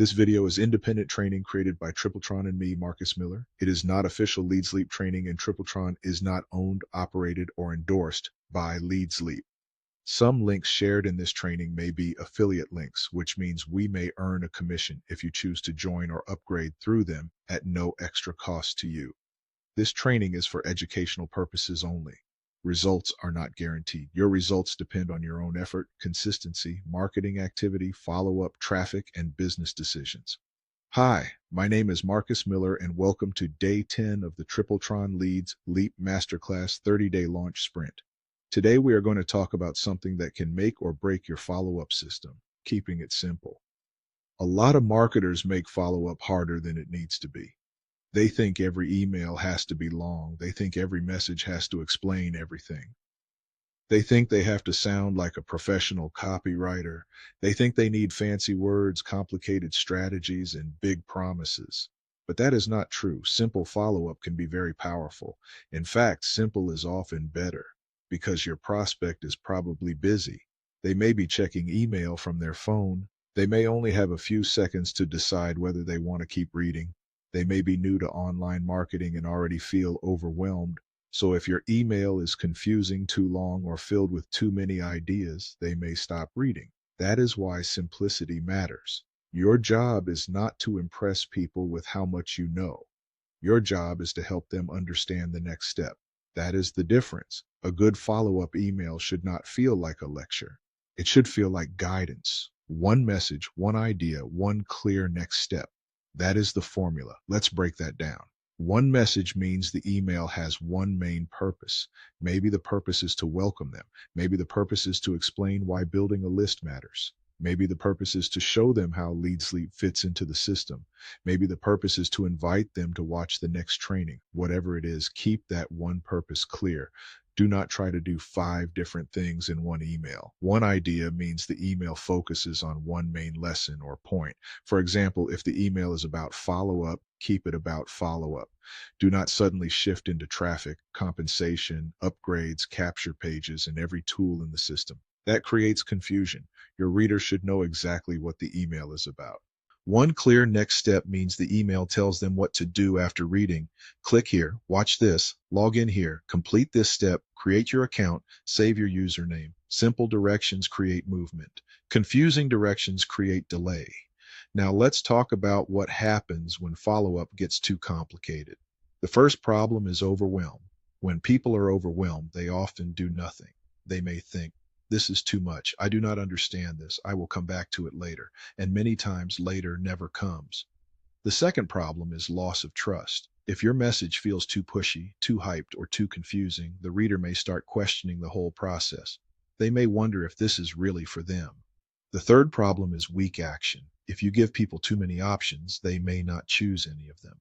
This video is independent training created by TripleTron and me, Marcus Miller. It is not official LeadsLeap training, and TripleTron is not owned, operated, or endorsed by LeadsLeap. Some links shared in this training may be affiliate links, which means we may earn a commission if you choose to join or upgrade through them at no extra cost to you. This training is for educational purposes only. Results are not guaranteed. Your results depend on your own effort, consistency, marketing activity, follow-up, traffic, and business decisions. Hi, my name is Marcus Miller, and welcome to Day 10 of the TripleTron LeadsLeap Masterclass 30-Day Launch Sprint. Today we are going to talk about something that can make or break your follow-up system, keeping it simple. A lot of marketers make follow-up harder than it needs to be. They think every email has to be long. They think every message has to explain everything. They think they have to sound like a professional copywriter. They think they need fancy words, complicated strategies, and big promises. But that is not true. Simple follow-up can be very powerful. In fact, simple is often better because your prospect is probably busy. They may be checking email from their phone. They may only have a few seconds to decide whether they want to keep reading. They may be new to online marketing and already feel overwhelmed. So if your email is confusing, too long, or filled with too many ideas, they may stop reading. That is why simplicity matters. Your job is not to impress people with how much you know. Your job is to help them understand the next step. That is the difference. A good follow-up email should not feel like a lecture. It should feel like guidance. One message, one idea, one clear next step. That is the formula. Let's break that down. One message means the email has one main purpose. Maybe the purpose is to welcome them. Maybe the purpose is to explain why building a list matters. Maybe the purpose is to show them how LeadsLeap fits into the system. Maybe the purpose is to invite them to watch the next training. Whatever it is, keep that one purpose clear. Do not try to do 5 different things in one email. One idea means the email focuses on one main lesson or point. For example, if the email is about follow-up, keep it about follow-up. Do not suddenly shift into traffic, compensation, upgrades, capture pages, and every tool in the system. That creates confusion. Your reader should know exactly what the email is about. One clear next step means the email tells them what to do after reading. Click here, watch this, log in here, complete this step, create your account, save your username. Simple directions create movement. Confusing directions create delay. Now let's talk about what happens when follow-up gets too complicated. The first problem is overwhelm. When people are overwhelmed, they often do nothing. They may think, "This is too much. I do not understand this. I will come back to it later." And many times later never comes. The second problem is loss of trust. If your message feels too pushy, too hyped, or too confusing, the reader may start questioning the whole process. They may wonder if this is really for them. The third problem is weak action. If you give people too many options, they may not choose any of them.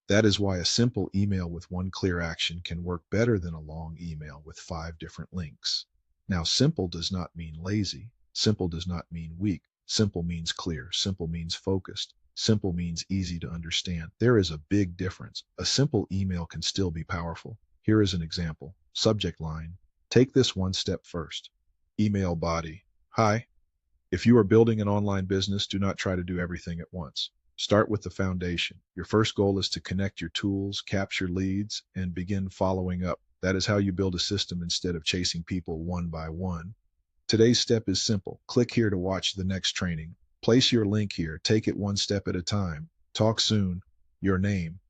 That is why a simple email with one clear action can work better than a long email with 5 different links. Now, simple does not mean lazy. Simple does not mean weak. Simple means clear. Simple means focused. Simple means easy to understand. There is a big difference. A simple email can still be powerful. Here is an example. Subject line: take this one step first. Email body: hi. If you are building an online business, do not try to do everything at once. Start with the foundation. Your first goal is to connect your tools, capture leads, and begin following up. That is how you build a system instead of chasing people one by one. Today's step is simple. Click here to watch the next training. Place your link here. Take it one step at a time. Talk soon. Your name.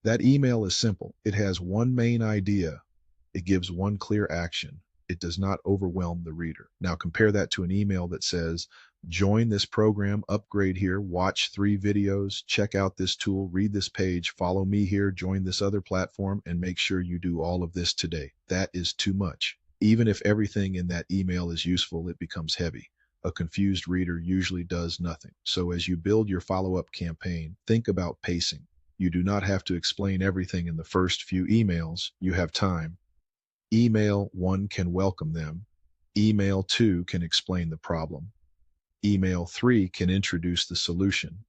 That email is simple. It has one main idea. It gives one clear action. It does not overwhelm the reader. Now compare that to an email that says, "Join this program, upgrade here, watch 3 videos, check out this tool, read this page, follow me here, join this other platform, and make sure you do all of this today." That is too much. Even if everything in that email is useful, it becomes heavy. A confused reader usually does nothing. So as you build your follow-up campaign, think about pacing. You do not have to explain everything in the first few emails. You have time. Email 1 can welcome them. Email 2 can explain the problem. Email 3 can introduce the solution.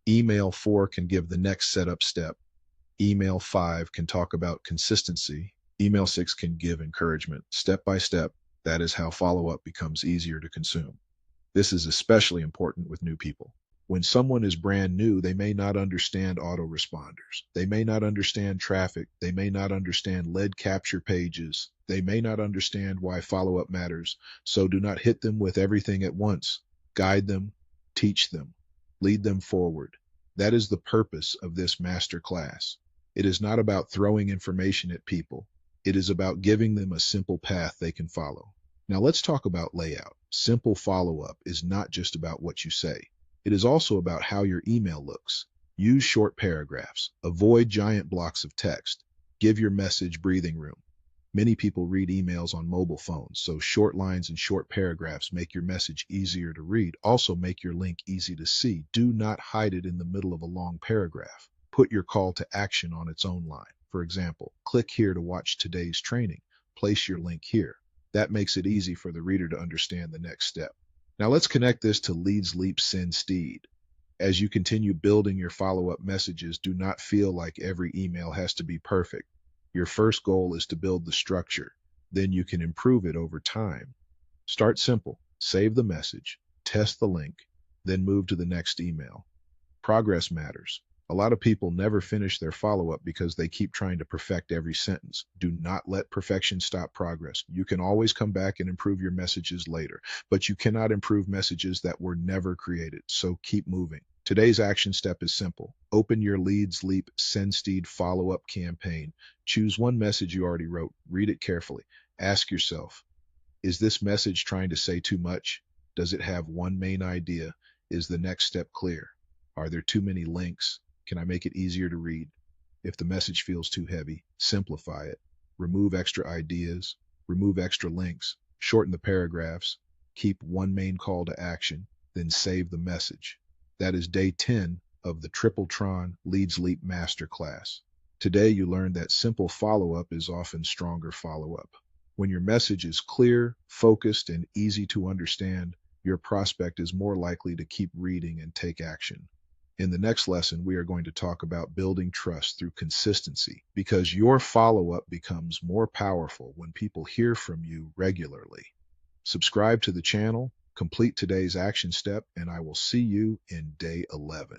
Email 4 can give the next setup step. Email 5 can talk about consistency. Email 6 can give encouragement. Step by step, that is how follow-up becomes easier to consume. This is especially important with new people. When someone is brand new, they may not understand autoresponders. They may not understand traffic. They may not understand lead capture pages. They may not understand why follow-up matters. So do not hit them with everything at once. Guide them, teach them, lead them forward. That is the purpose of this master class. It is not about throwing information at people. It is about giving them a simple path they can follow. Now let's talk about layout. Simple follow-up is not just about what you say. It is also about how your email looks. Use short paragraphs. Avoid giant blocks of text. Give your message breathing room. Many people read emails on mobile phones, so short lines and short paragraphs make your message easier to read. Also make your link easy to see. Do not hide it in the middle of a long paragraph. Put your call to action on its own line. For example, click here to watch today's training. Place your link here. That makes it easy for the reader to understand the next step. Now let's connect this to LeadsLeap SendSteed. As you continue building your follow-up messages, do not feel like every email has to be perfect. Your first goal is to build the structure. Then you can improve it over time. Start simple. Save the message, test the link, then move to the next email. Progress matters. A lot of people never finish their follow-up because they keep trying to perfect every sentence. Do not let perfection stop progress. You can always come back and improve your messages later, but you cannot improve messages that were never created, so keep moving. Today's action step is simple. Open your LeadsLeap SendSteed follow-up campaign. Choose one message you already wrote. Read it carefully. Ask yourself, is this message trying to say too much? Does it have one main idea? Is the next step clear? Are there too many links? Can I make it easier to read? If the message feels too heavy, simplify it. Remove extra ideas, remove extra links, shorten the paragraphs, keep one main call to action, then save the message. That is day 10 of the TripleTron LeadsLeap Masterclass. Today you learned that simple follow-up is often stronger follow-up. When your message is clear, focused, and easy to understand, your prospect is more likely to keep reading and take action. In the next lesson, we are going to talk about building trust through consistency, because your follow-up becomes more powerful when people hear from you regularly. Subscribe to the channel, complete today's action step, and I will see you in day 11.